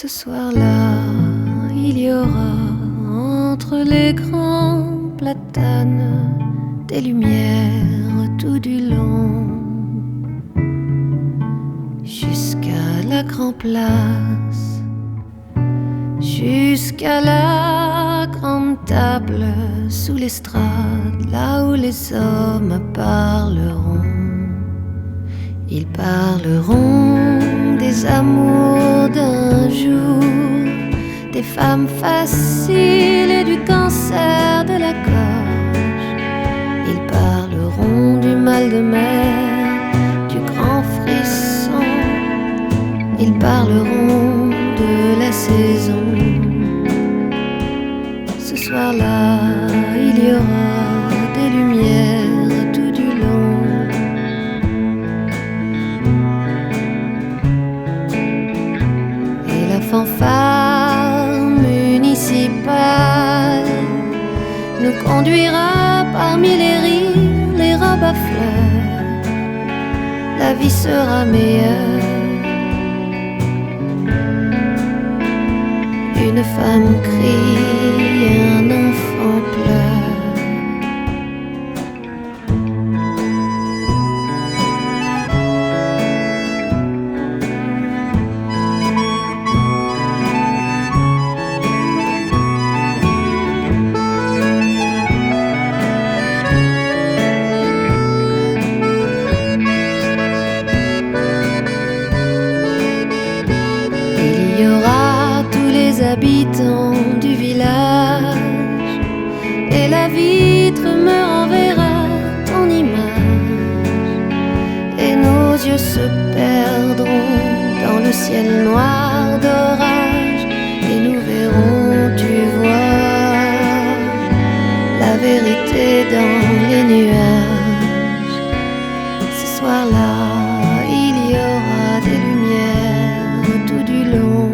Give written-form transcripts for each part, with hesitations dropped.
Ce soir-là, il y aura entre les grands platanes des lumières tout du long, jusqu'à la grande place, jusqu'à la grande table sous l'estrade, là où les hommes parleront. Ils parleront des amours d'un jour, des femmes faciles et du cancer de la gorge. Ils parleront du mal de mer, du grand frisson. Ils parleront de la saison. Ce soir-là, il y aura des lumières tout du long. Et la fanfare municipale nous conduira parmi les rires, les robes à fleurs. La vie sera meilleure. Une femme crie, un enfant pleure. Il y aura tous les habitants du village, et la vitre me renverra ton image, et nos yeux se perdront dans le ciel noir d'orage, et nous verrons, tu vois, la vérité dans les nuages. Ce soir-là, il y aura des lumières tout du long.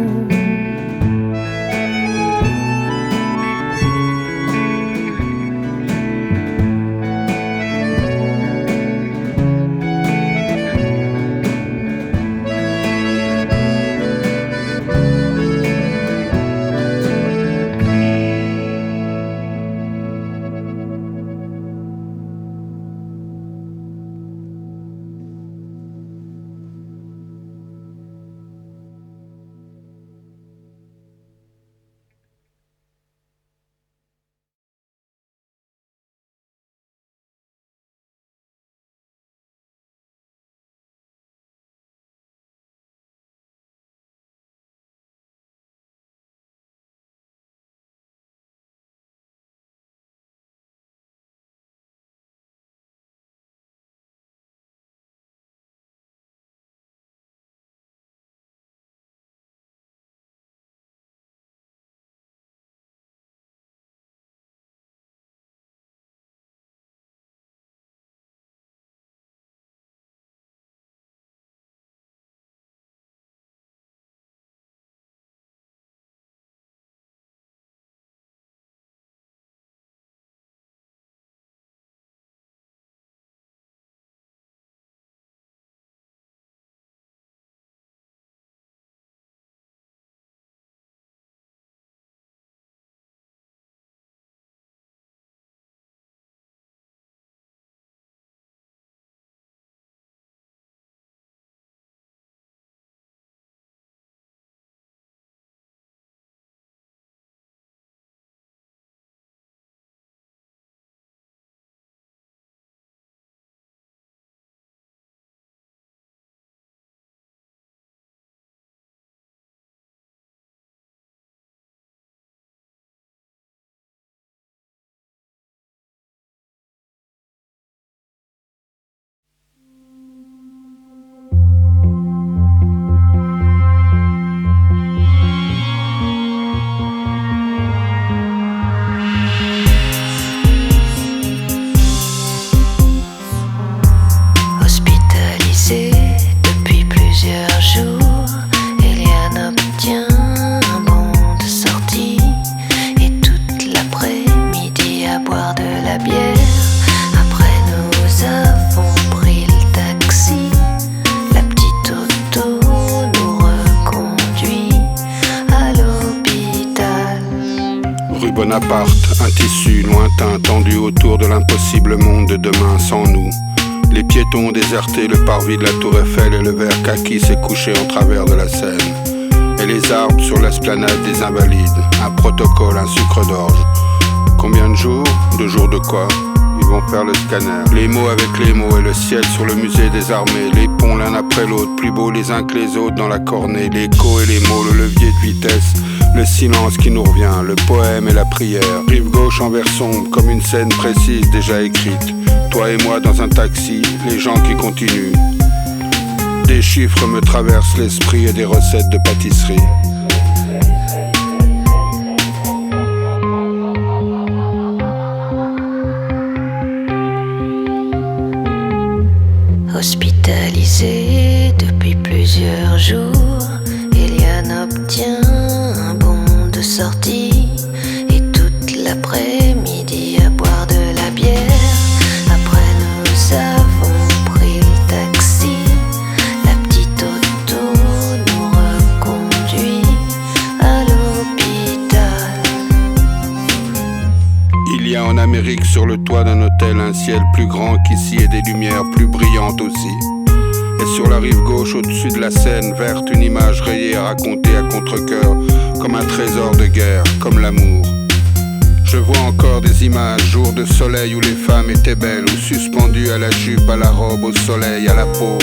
Bonaparte, un tissu lointain tendu autour de l'impossible monde de demain sans nous. Les piétons ont déserté le parvis de la Tour Eiffel et le verre kaki s'est couché en travers de la Seine. Et les arbres sur l'esplanade des Invalides, un protocole, un sucre d'orge. Combien de jours? 2 jours de quoi? Ils vont faire le scanner. Les mots avec les mots et le ciel sur le musée des armées. Les ponts l'un après l'autre, plus beaux les uns que les autres dans la cornée. L'écho et les mots, le levier de vitesse, le silence qui nous revient, le poème et la prière. Rive gauche en vert sombre, comme une scène précise déjà écrite. Toi et moi dans un taxi, les gens qui continuent. Des chiffres me traversent l'esprit et des recettes de pâtisserie. Hospitalisé depuis plusieurs jours, Eliane obtient un bon de sortie et toute l'après-midi à boire de la bière. Après nous avons pris le taxi, la petite auto nous reconduit à l'hôpital. Il y a en Amérique sur le toit d'un hôtel un ciel plus grand qu'ici et des lumières plus brillantes aussi. Et sur la rive gauche au-dessus de la Seine verte, une image rayée et racontée à contre-cœur comme un trésor de guerre, comme l'amour. Je vois encore des images, jours de soleil où les femmes étaient belles, ou suspendues à la jupe, à la robe, au soleil, à la peau.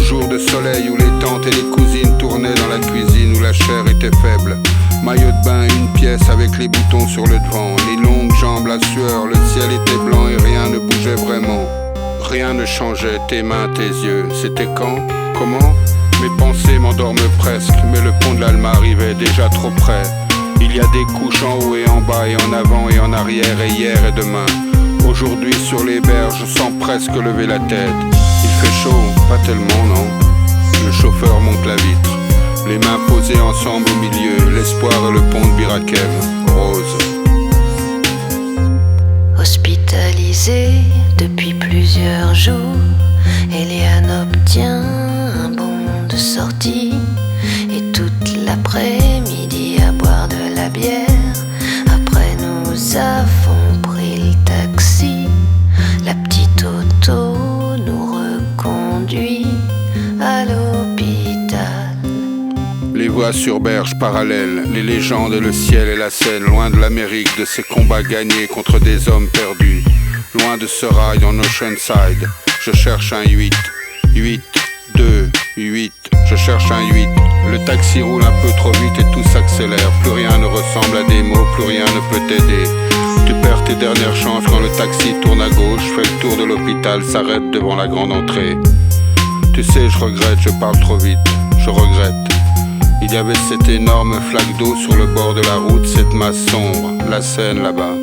Jours de soleil où les tantes et les cousines tournaient dans la cuisine où la chair était faible. Maillot de bain, une pièce avec les boutons sur le devant, les longues jambes, la sueur, le ciel était blanc et rien ne bougeait vraiment. Rien ne changeait, tes mains, tes yeux, c'était quand? Comment? Mes pensées m'endorment presque, mais le pont de l'Alma arrivait déjà trop près. Il y a des couches en haut et en bas et en avant et en arrière et hier et demain. Aujourd'hui sur les berges, je sens presque lever la tête. Il fait chaud, pas tellement non. Le chauffeur monte la vitre, les mains posées ensemble au milieu, l'espoir et le pont de Birakev, rose. Hospitalisé depuis plusieurs jours, Eliane obtient un bon de sortie et toute l'après-midi à boire de la bière. Après nous avons pris le taxi, la petite auto nous reconduit à l'hôpital. Les voies sur berge parallèles, les légendes, le ciel et la Seine, loin de l'Amérique, de ces combats gagnés contre des hommes perdus. Loin de ce rail en Oceanside, je cherche un 8, 8, 2, 8, je cherche un 8. Le taxi roule un peu trop vite et tout s'accélère, plus rien ne ressemble à des mots, plus rien ne peut t'aider. Tu perds tes dernières chances quand le taxi tourne à gauche, fait le tour de l'hôpital, s'arrête devant la grande entrée. Tu sais, je regrette, je parle trop vite, je regrette. Il y avait cette énorme flaque d'eau sur le bord de la route, cette masse sombre, la Seine là-bas.